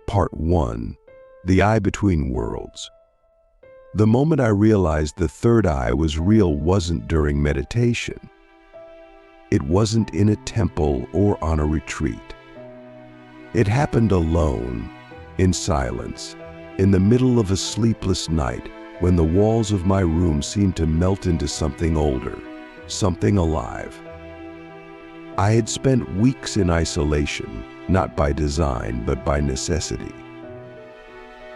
Part 1. The Eye Between Worlds. The moment I realized the third eye was real wasn't during meditation. It wasn't in a temple or on a retreat. It happened alone, in silence, in the middle of a sleepless night when the walls of my room seemed to melt into something older, something alive. I had spent weeks in isolation, not by design, but by necessity.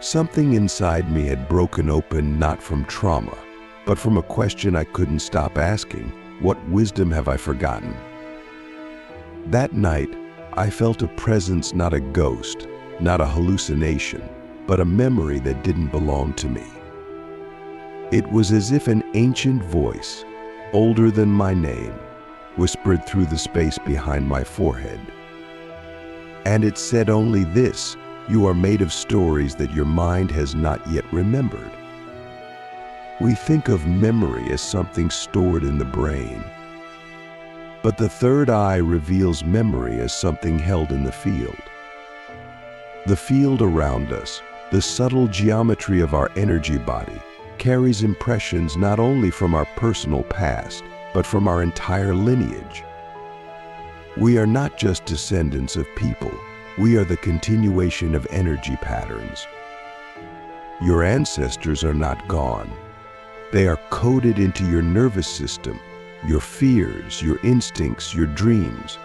Something inside me had broken open not from trauma, but from a question I couldn't stop asking: what wisdom have I forgotten? That night, I felt a presence, not a ghost, not a hallucination, but a memory that didn't belong to me. It was as if an ancient voice, older than my name, whispered through the space behind my forehead. And it said only this: you are made of stories that your mind has not yet remembered. We think of memory as something stored in the brain, but the third eye reveals memory as something held in the field. The field around us, the subtle geometry of our energy body, carries impressions not only from our personal past, but from our entire lineage. We are not just descendants of people, we are the continuation of energy patterns. Your ancestors are not gone. They are coded into your nervous system, your fears, your instincts, your dreams.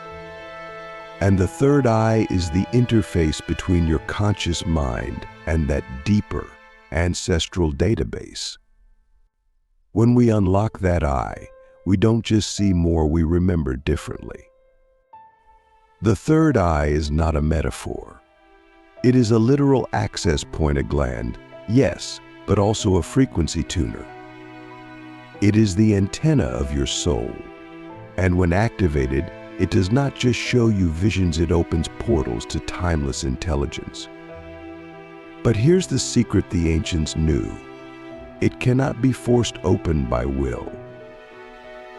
And the third eye is the interface between your conscious mind and that deeper, ancestral database. When we unlock that eye, we don't just see more, we remember differently. The third eye is not a metaphor. It is a literal access point, a gland, yes, but also a frequency tuner. It is the antenna of your soul, and when activated, it does not just show you visions, it opens portals to timeless intelligence. But here's the secret the ancients knew: it cannot be forced open by will.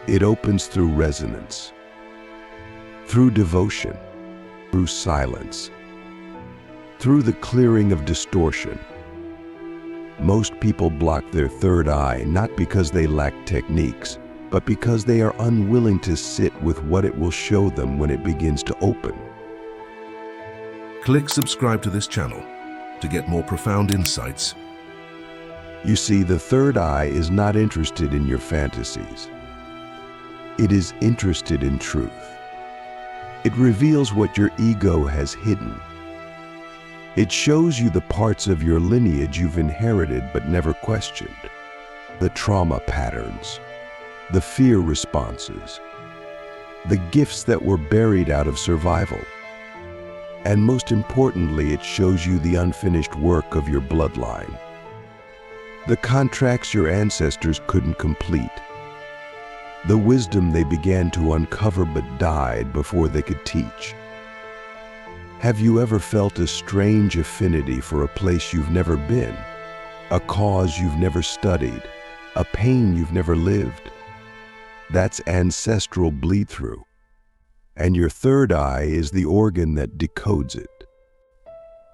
It opens through resonance, through devotion, through silence, through the clearing of distortion. Most people block their third eye not because they lack techniques, but because they are unwilling to sit with what it will show them when it begins to open. Click subscribe to this channel to get more profound insights. You see, the third eye is not interested in your fantasies. It is interested in truth. It reveals what your ego has hidden. It shows you the parts of your lineage you've inherited but never questioned. The trauma patterns, the fear responses, the gifts that were buried out of survival. And most importantly, it shows you the unfinished work of your bloodline. The contracts your ancestors couldn't complete. The wisdom they began to uncover but died before they could teach. Have you ever felt a strange affinity for a place you've never been, a cause you've never studied, a pain you've never lived? That's ancestral bleed-through, and your third eye is the organ that decodes it.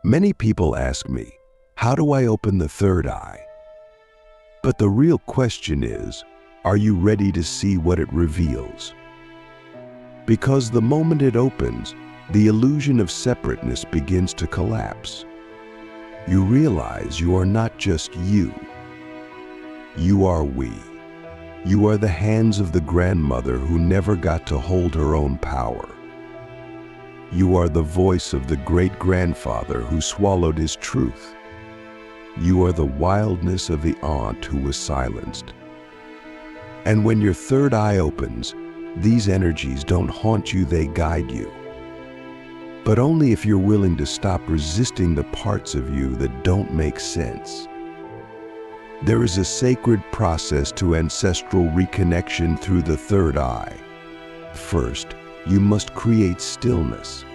Many people ask me, how do I open the third eye? But the real question is, are you ready to see what it reveals? Because the moment it opens, the illusion of separateness begins to collapse. You realize you are not just you. You are we. You are the hands of the grandmother who never got to hold her own power. You are the voice of the great-grandfather who swallowed his truth. You are the wildness of the aunt who was silenced. And when your third eye opens, these energies don't haunt you, they guide you. But only if you're willing to stop resisting the parts of you that don't make sense. There is a sacred process to ancestral reconnection through the third eye. First, you must create stillness.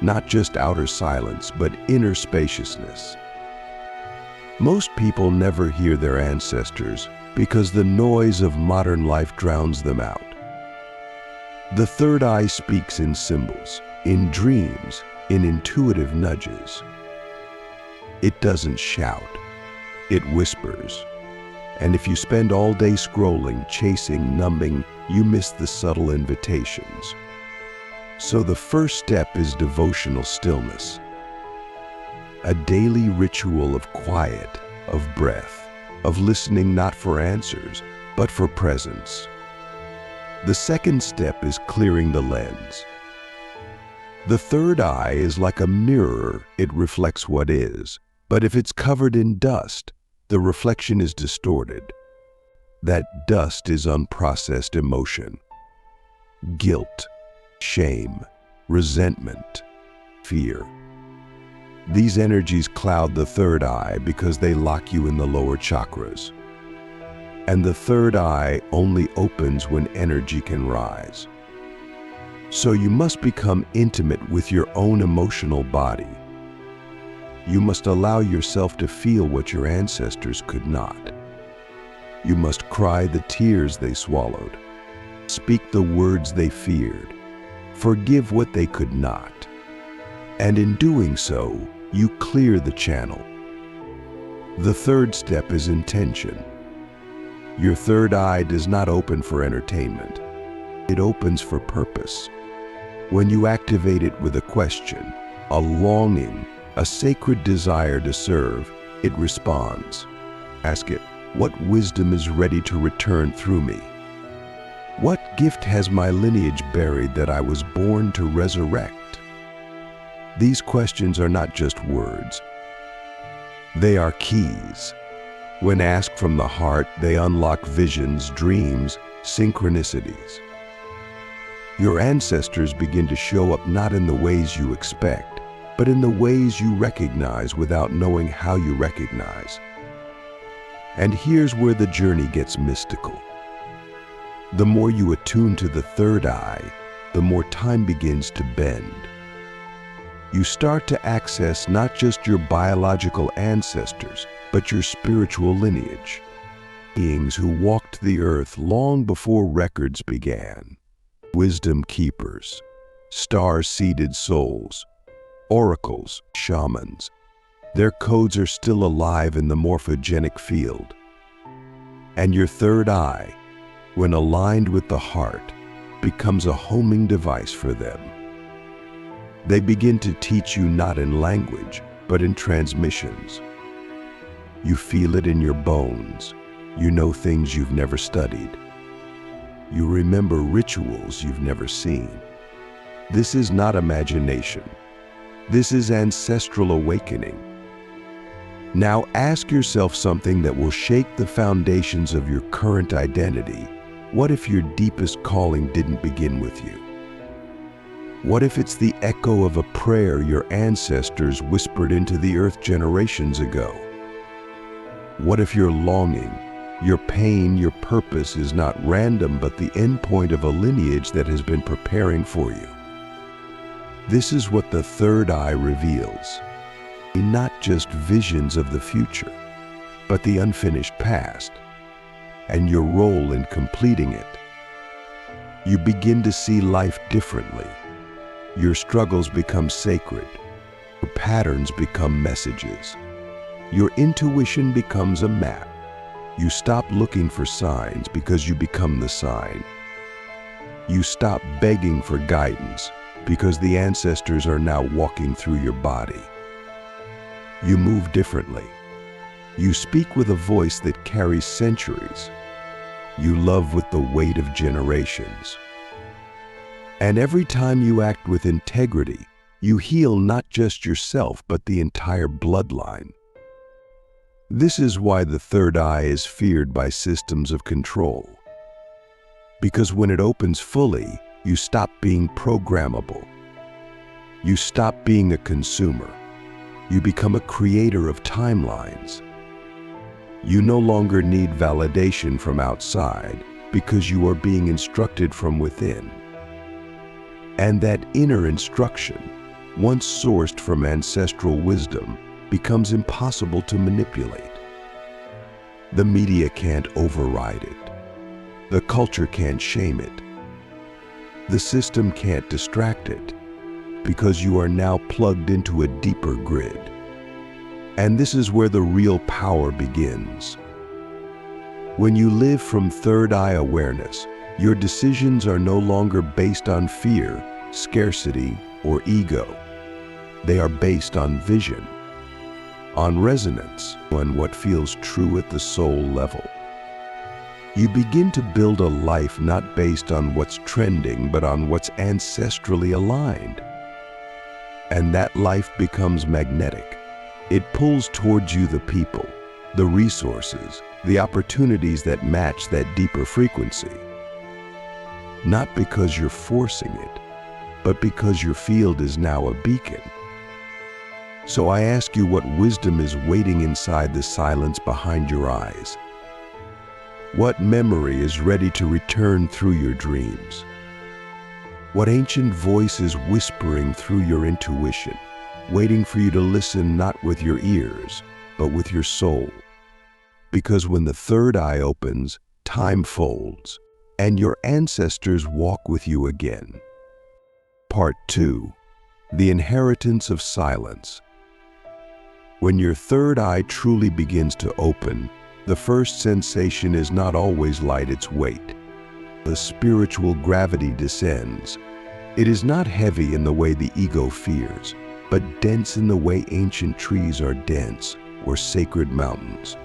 Not just outer silence, but inner spaciousness. Most people never hear their ancestors because the noise of modern life drowns them out. The third eye speaks in symbols, in dreams, in intuitive nudges. It doesn't shout, it whispers. And if you spend all day scrolling, chasing, numbing, you miss the subtle invitations. So the first step is devotional stillness, a daily ritual of quiet, of breath, of listening not for answers, but for presence. The second step is clearing the lens. The third eye is like a mirror. It reflects what is, but if it's covered in dust, the reflection is distorted. That dust is unprocessed emotion, guilt, shame, resentment, fear. These energies cloud the third eye because they lock you in the lower chakras. And the third eye only opens when energy can rise. So you must become intimate with your own emotional body. You must allow yourself to feel what your ancestors could not. You must cry the tears they swallowed, speak the words they feared, forgive what they could not. And in doing so, you clear the channel. The third step is intention. Your third eye does not open for entertainment. It opens for purpose. When you activate it with a question, a longing, a sacred desire to serve, it responds. Ask it, what wisdom is ready to return through me? What gift has my lineage buried that I was born to resurrect? These questions are not just words. They are keys. When asked from the heart, they unlock visions, dreams, synchronicities. Your ancestors begin to show up not in the ways you expect, but in the ways you recognize without knowing how you recognize. And here's where the journey gets mystical. The more you attune to the third eye, the more time begins to bend. You start to access not just your biological ancestors, but your spiritual lineage. Beings who walked the earth long before records began. Wisdom keepers, star-seeded souls, oracles, shamans. Their codes are still alive in the morphogenic field. And your third eye, when aligned with the heart, becomes a homing device for them. They begin to teach you not in language, but in transmissions. You feel it in your bones. You know things you've never studied. You remember rituals you've never seen. This is not imagination. This is ancestral awakening. Now ask yourself something that will shake the foundations of your current identity. What if your deepest calling didn't begin with you? What if it's the echo of a prayer your ancestors whispered into the earth generations ago? What if your longing, your pain, your purpose is not random but the endpoint of a lineage that has been preparing for you? This is what the third eye reveals. Not just visions of the future, but the unfinished past, and your role in completing it. You begin to see life differently. Your struggles become sacred. Your patterns become messages. Your intuition becomes a map. You stop looking for signs because you become the sign. You stop begging for guidance because the ancestors are now walking through your body. You move differently. You speak with a voice that carries centuries. You love with the weight of generations. And every time you act with integrity, you heal not just yourself, but the entire bloodline. This is why the third eye is feared by systems of control. Because when it opens fully, you stop being programmable. You stop being a consumer. You become a creator of timelines. You no longer need validation from outside because you are being instructed from within. And that inner instruction, once sourced from ancestral wisdom, becomes impossible to manipulate. The media can't override it. The culture can't shame it. The system can't distract it, because you are now plugged into a deeper grid. And this is where the real power begins. When you live from third eye awareness, your decisions are no longer based on fear, scarcity, or ego. They are based on vision, on resonance, on what feels true at the soul level. You begin to build a life not based on what's trending, but on what's ancestrally aligned. And that life becomes magnetic. It pulls towards you the people, the resources, the opportunities that match that deeper frequency. Not because you're forcing it, but because your field is now a beacon. So I ask you, what wisdom is waiting inside the silence behind your eyes? What memory is ready to return through your dreams? What ancient voice is whispering through your intuition, waiting for you to listen not with your ears, but with your soul? Because when the third eye opens, time folds, and your ancestors walk with you again. Part 2. The inheritance of silence. When your third eye truly begins to open, the first sensation is not always light its weight. The spiritual gravity descends. It is not heavy in the way the ego fears, but dense in the way ancient trees are dense, or sacred mountains.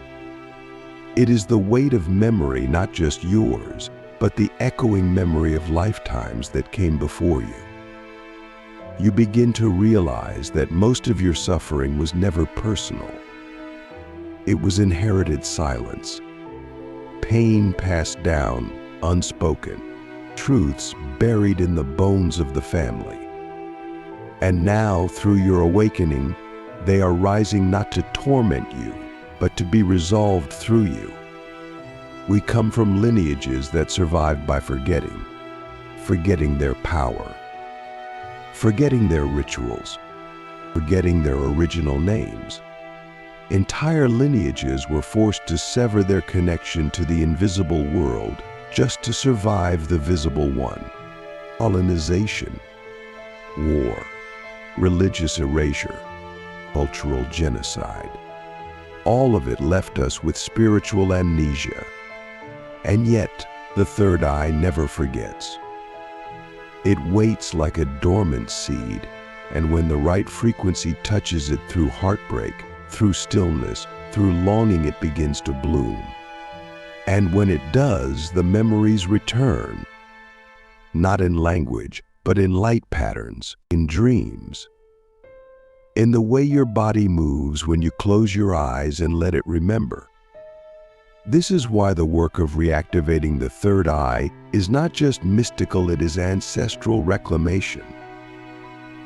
It is the weight of memory, not just yours, but the echoing memory of lifetimes that came before you. You begin to realize that most of your suffering was never personal. It was inherited silence, pain passed down, unspoken, truths buried in the bones of the family. And now, through your awakening, they are rising not to torment you, but to be resolved through you. We come from lineages that survived by forgetting their power, forgetting their rituals, forgetting their original names. Entire lineages were forced to sever their connection to the invisible world just to survive the visible one. Colonization, war, religious erasure, cultural genocide. All of it left us with spiritual amnesia. And yet, the third eye never forgets. It waits like a dormant seed, and when the right frequency touches it through heartbreak, through stillness, through longing, it begins to bloom. And when it does, the memories return, not in language, but in light patterns, in dreams, in the way your body moves when you close your eyes and let it remember. This is why the work of reactivating the third eye is not just mystical, it is ancestral reclamation.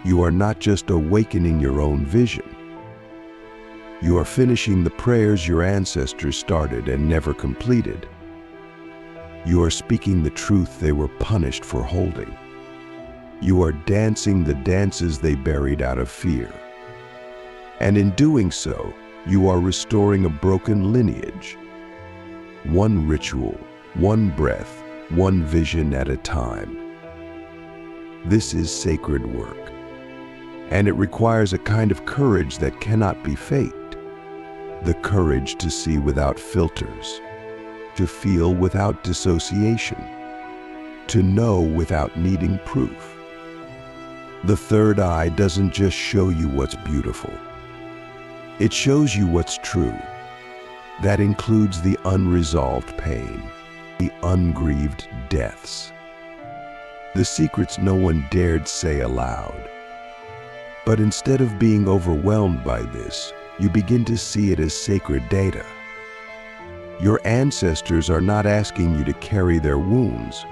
You are not just awakening your own vision. You are finishing the prayers your ancestors started and never completed. You are speaking the truth they were punished for holding. You are dancing the dances they buried out of fear. And in doing so, you are restoring a broken lineage. One ritual, one breath, one vision at a time. This is sacred work, and it requires a kind of courage that cannot be faked. The courage to see without filters, to feel without dissociation, to know without needing proof. The third eye doesn't just show you what's beautiful. It shows you what's true. That includes the unresolved pain, the ungrieved deaths, the secrets no one dared say aloud. But instead of being overwhelmed by this, you begin to see it as sacred data. Your ancestors are not asking you to carry their wounds.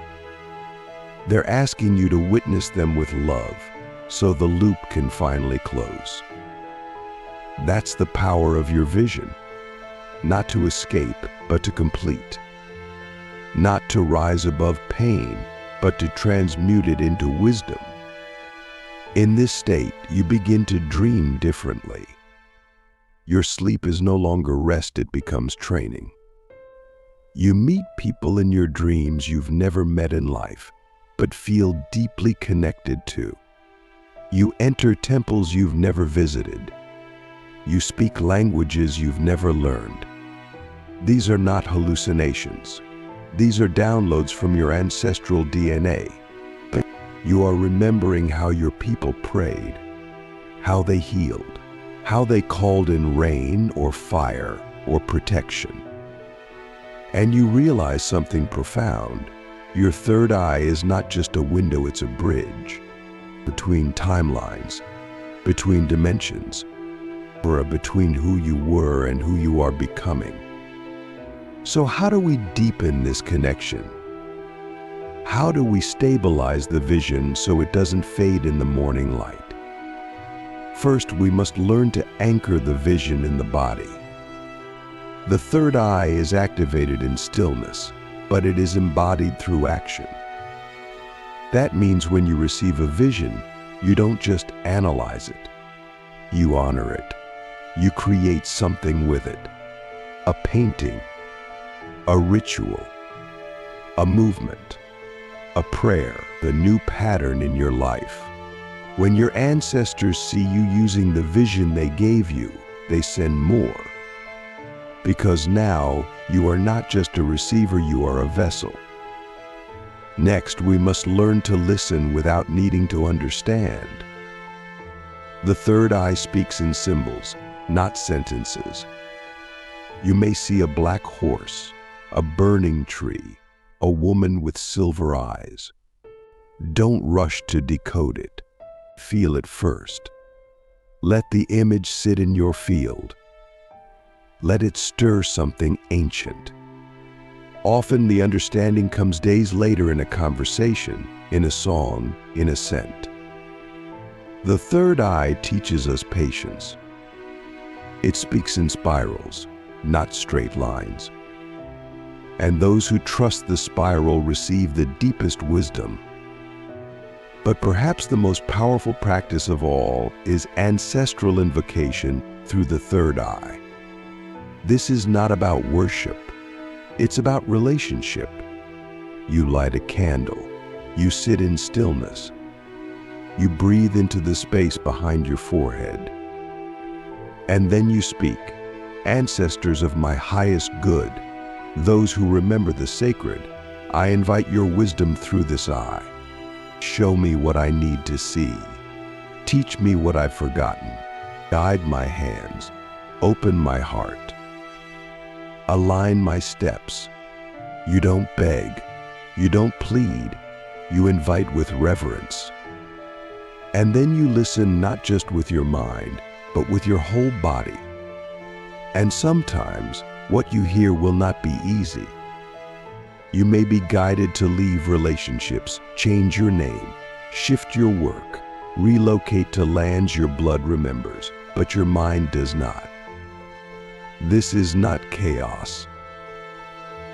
They're asking you to witness them with love, so the loop can finally close. That's the power of your vision. Not to escape, but to complete. Not to rise above pain, but to transmute it into wisdom. In this state, you begin to dream differently. Your sleep is no longer rest, it becomes training. You meet people in your dreams you've never met in life, but feel deeply connected to. You enter temples you've never visited. You speak languages you've never learned. These are not hallucinations. These are downloads from your ancestral DNA. You are remembering how your people prayed, how they healed, how they called in rain or fire or protection. And you realize something profound. Your third eye is not just a window, it's a bridge between timelines, between dimensions, or between who you were and who you are becoming. So how do we deepen this connection? How do we stabilize the vision so it doesn't fade in the morning light? First, we must learn to anchor the vision in the body. The third eye is activated in stillness, but it is embodied through action. That means when you receive a vision, you don't just analyze it. You honor it. You create something with it. A painting, a ritual, a movement, a prayer, the new pattern in your life. When your ancestors see you using the vision they gave you, they send more. Because now you are not just a receiver, you are a vessel. Next, we must learn to listen without needing to understand. The third eye speaks in symbols, not sentences. You may see a black horse, a burning tree, a woman with silver eyes. Don't rush to decode it. Feel it first. Let the image sit in your field. Let it stir something ancient. Often the understanding comes days later in a conversation, in a song, in a scent. The third eye teaches us patience. It speaks in spirals, not straight lines. And those who trust the spiral receive the deepest wisdom. But perhaps the most powerful practice of all is ancestral invocation through the third eye. This is not about worship. It's about relationship. You light a candle. You sit in stillness. You breathe into the space behind your forehead. And then you speak, ancestors of my highest good, those who remember the sacred, I invite your wisdom through this eye. Show me what I need to see. Teach me what I've forgotten. Guide my hands. Open my heart. Align my steps. You don't beg. You don't plead. You invite with reverence. And then you listen not just with your mind, but with your whole body. And sometimes what you hear will not be easy. You may be guided to leave relationships, change your name, shift your work, relocate to lands your blood remembers, but your mind does not. This is not chaos.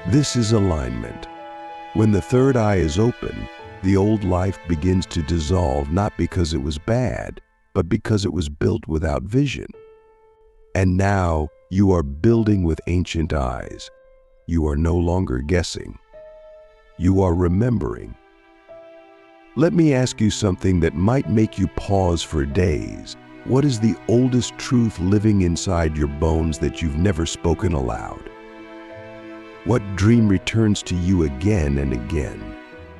This is alignment. When the third eye is open, the old life begins to dissolve, not because it was bad, but because it was built without vision. And now you are building with ancient eyes. You are no longer guessing. You are remembering. Let me ask you something that might make you pause for days. What is the oldest truth living inside your bones that you've never spoken aloud? What dream returns to you again and again,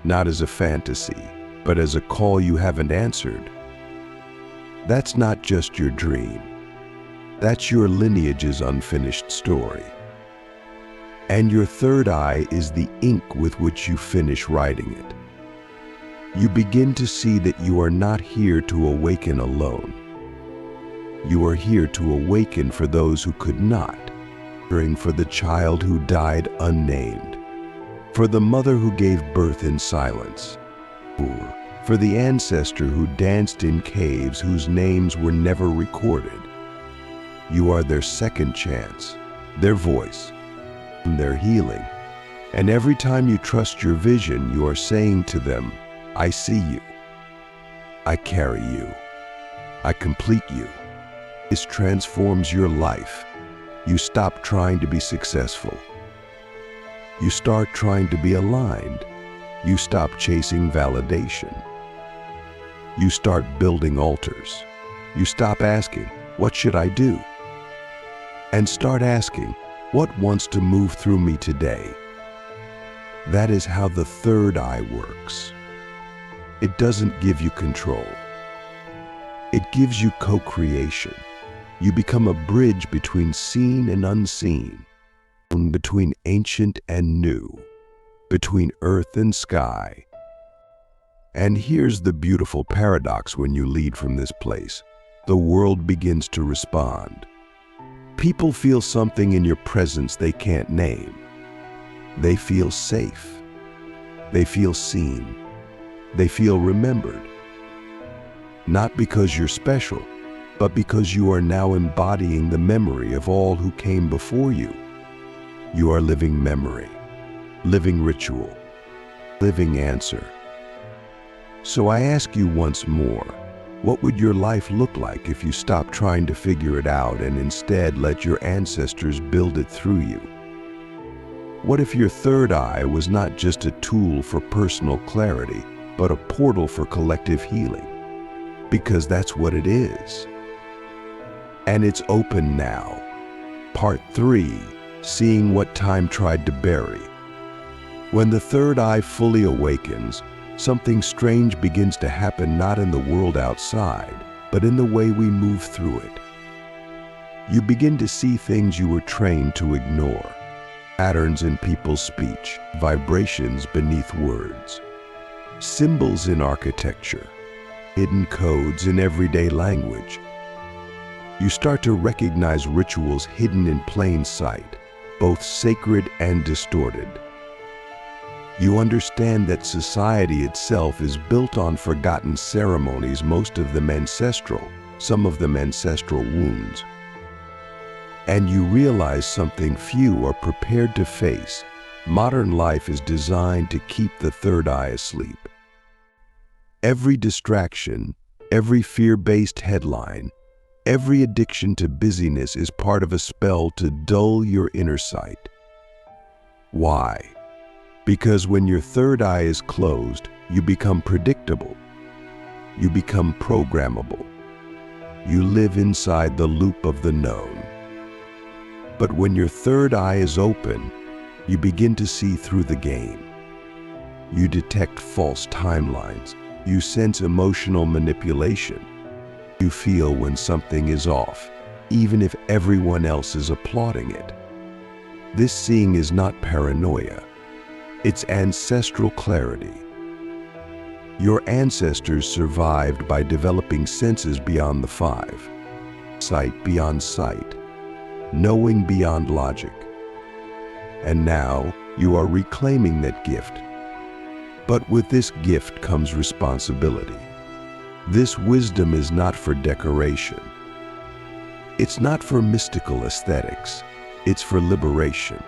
not as a fantasy, but as a call you haven't answered? That's not just your dream. That's your lineage's unfinished story. And your third eye is the ink with which you finish writing it. You begin to see that you are not here to awaken alone. You are here to awaken for those who could not, for the child who died unnamed, for the mother who gave birth in silence, for the ancestor who danced in caves whose names were never recorded. You are their second chance, their voice, their healing. And every time you trust your vision, you are saying to them, I see you. I carry you. I complete you. This transforms your life. You stop trying to be successful. You start trying to be aligned. You stop chasing validation. You start building altars. You stop asking, what should I do? and start asking, what wants to move through me today? That is how the third eye works. It doesn't give you control. It gives you co-creation. You become a bridge between seen and unseen, between ancient and new, between earth and sky. And here's the beautiful paradox: when you lead from this place, the world begins to respond. People feel something in your presence they can't name. They feel safe. They feel seen. They feel remembered. Not because you're special, but because you are now embodying the memory of all who came before you. You are living memory, living ritual, living answer. So I ask you once more, what would your life look like if you stopped trying to figure it out and instead let your ancestors build it through you? What if your third eye was not just a tool for personal clarity, but a portal for collective healing? Because that's what it is. And it's open now. Part 3, seeing what time tried to bury. When the third eye fully awakens, something strange begins to happen, not in the world outside, but in the way we move through it. You begin to see things you were trained to ignore. Patterns in people's speech, vibrations beneath words, symbols in architecture, hidden codes in everyday language. You start to recognize rituals hidden in plain sight, both sacred and distorted. You understand that society itself is built on forgotten ceremonies, most of them ancestral, some of them ancestral wounds. And you realize something few are prepared to face. Modern life is designed to keep the third eye asleep. Every distraction, every fear-based headline, every addiction to busyness is part of a spell to dull your inner sight. Why? Because when your third eye is closed, you become predictable. You become programmable. You live inside the loop of the known. But when your third eye is open, you begin to see through the game. You detect false timelines. You sense emotional manipulation. You feel when something is off, even if everyone else is applauding it. This seeing is not paranoia. It's ancestral clarity. Your ancestors survived by developing senses beyond the five, sight beyond sight, knowing beyond logic. And now you are reclaiming that gift. But with this gift comes responsibility. This wisdom is not for decoration. It's not for mystical aesthetics. It's for liberation.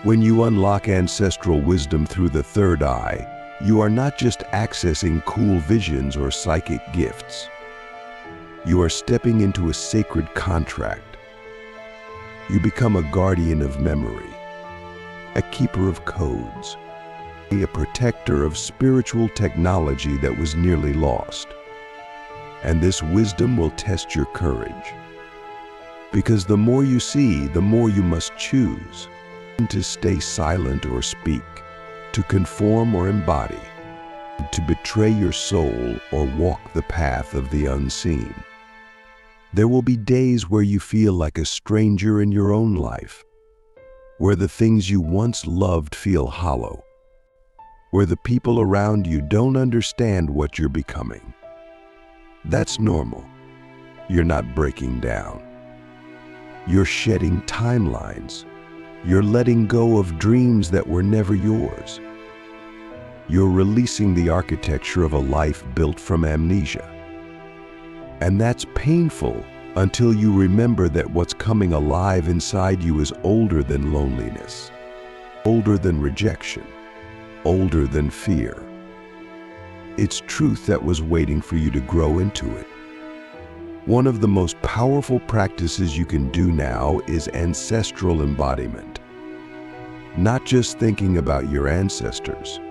When you unlock ancestral wisdom through the third eye, you are not just accessing cool visions or psychic gifts. You are stepping into a sacred contract. You become a guardian of memory, a keeper of codes, a protector of spiritual technology that was nearly lost. And this wisdom will test your courage. Because the more you see, the more you must choose. To stay silent or speak, to conform or embody, to betray your soul or walk the path of the unseen. There will be days where you feel like a stranger in your own life, where the things you once loved feel hollow, where the people around you don't understand what you're becoming. That's normal. You're not breaking down. You're shedding timelines. You're letting go of dreams that were never yours. You're releasing the architecture of a life built from amnesia. And that's painful until you remember that what's coming alive inside you is older than loneliness, older than rejection, older than fear. It's truth that was waiting for you to grow into it. One of the most powerful practices you can do now is ancestral embodiment. Not just thinking about your ancestors,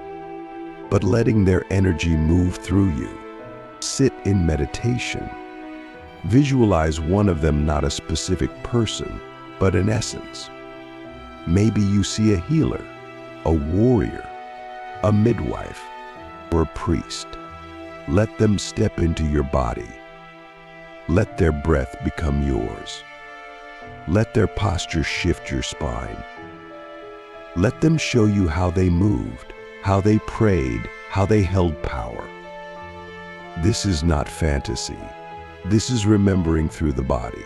but letting their energy move through you. Sit in meditation. Visualize one of them, not a specific person, but an essence. Maybe you see a healer, a warrior, a midwife, or a priest. Let them step into your body. Let their breath become yours. Let their posture shift your spine. Let them show you how they moved, how they prayed, how they held power. This is not fantasy. This is remembering through the body.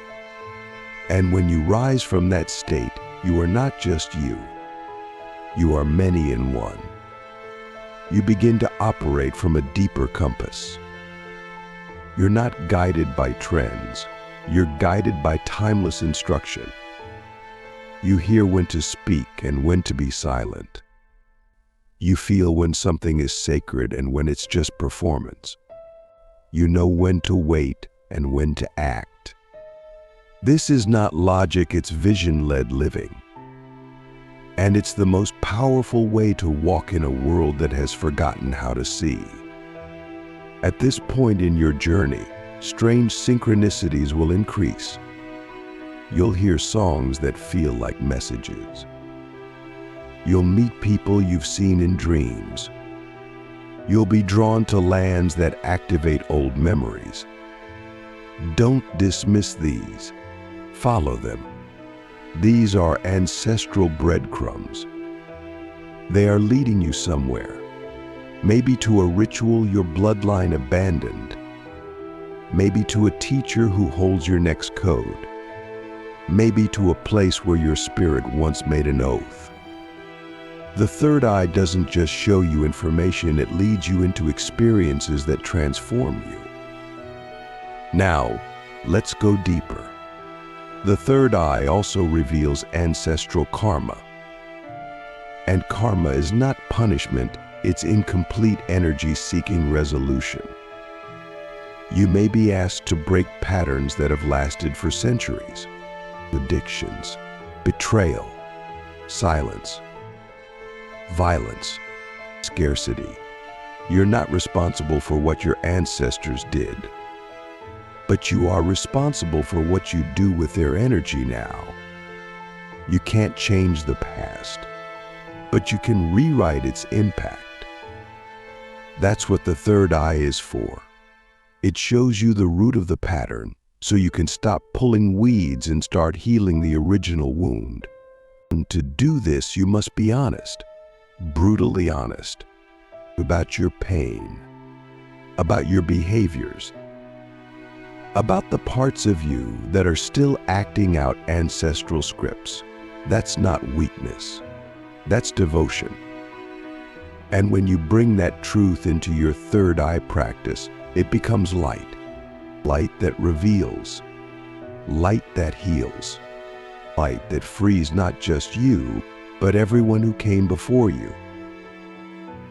And when you rise from that state, you are not just you. You are many in one. You begin to operate from a deeper compass. You're not guided by trends. You're guided by timeless instruction. You hear when to speak and when to be silent. You feel when something is sacred and when it's just performance. You know when to wait and when to act. This is not logic, it's vision-led living. And it's the most powerful way to walk in a world that has forgotten how to see. At this point in your journey, strange synchronicities will increase. You'll hear songs that feel like messages. You'll meet people you've seen in dreams. You'll be drawn to lands that activate old memories. Don't dismiss these. Follow them. These are ancestral breadcrumbs. They are leading you somewhere, maybe to a ritual your bloodline abandoned, maybe to a teacher who holds your next code, maybe to a place where your spirit once made an oath. The third eye doesn't just show you information, it leads you into experiences that transform you. Now, let's go deeper. The third eye also reveals ancestral karma. And karma is not punishment, it's incomplete energy seeking resolution. You may be asked to break patterns that have lasted for centuries. Addictions, betrayal, silence, violence, scarcity. You're not responsible for what your ancestors did, but you are responsible for what you do with their energy now. You can't change the past, but you can rewrite its impact. That's what the third eye is for. It shows you the root of the pattern, so you can stop pulling weeds and start healing the original wound. And to do this, you must be honest, brutally honest, about your pain, about your behaviors, about the parts of you that are still acting out ancestral scripts. That's not weakness, that's devotion. And when you bring that truth into your third eye practice, it becomes light. Light that reveals, light that heals, light that frees not just you, but everyone who came before you.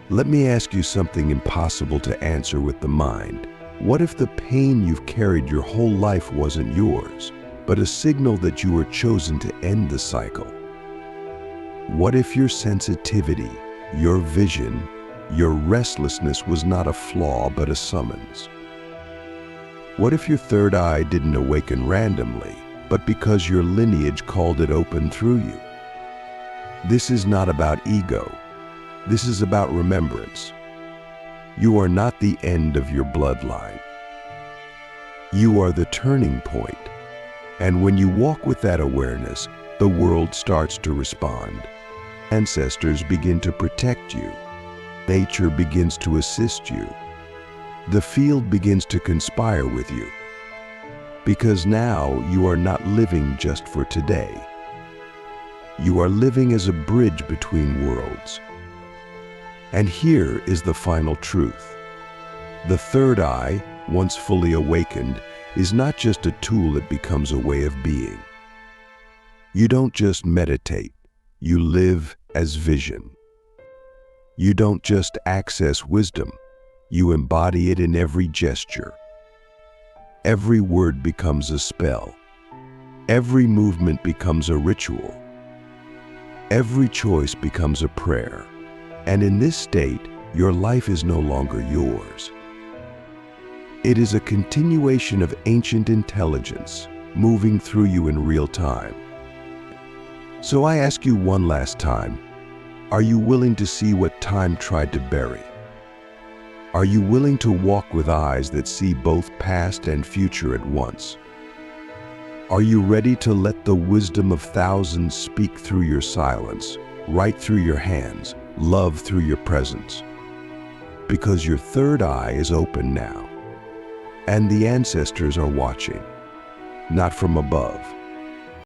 Let me ask you something impossible to answer with the mind. What if the pain you've carried your whole life wasn't yours, but a signal that you were chosen to end the cycle? What if your sensitivity, your vision, your restlessness was not a flaw but a summons? What if your third eye didn't awaken randomly, but because your lineage called it open through you? This is not about ego. This is about remembrance. You are not the end of your bloodline. You are the turning point. And when you walk with that awareness, the world starts to respond. Ancestors begin to protect you. Nature begins to assist you. The field begins to conspire with you. Because now you are not living just for today. You are living as a bridge between worlds. And here is the final truth. The third eye, once fully awakened, is not just a tool, it becomes a way of being. You don't just meditate, you live as vision. You don't just access wisdom, you embody it in every gesture. Every word becomes a spell. Every movement becomes a ritual. Every choice becomes a prayer. And in this state, your life is no longer yours. It is a continuation of ancient intelligence moving through you in real time. So I ask you one last time, are you willing to see what time tried to bury? Are you willing to walk with eyes that see both past and future at once? Are you ready to let the wisdom of thousands speak through your silence, right through your hands, love through your presence? Because your third eye is open now, and the ancestors are watching, not from above,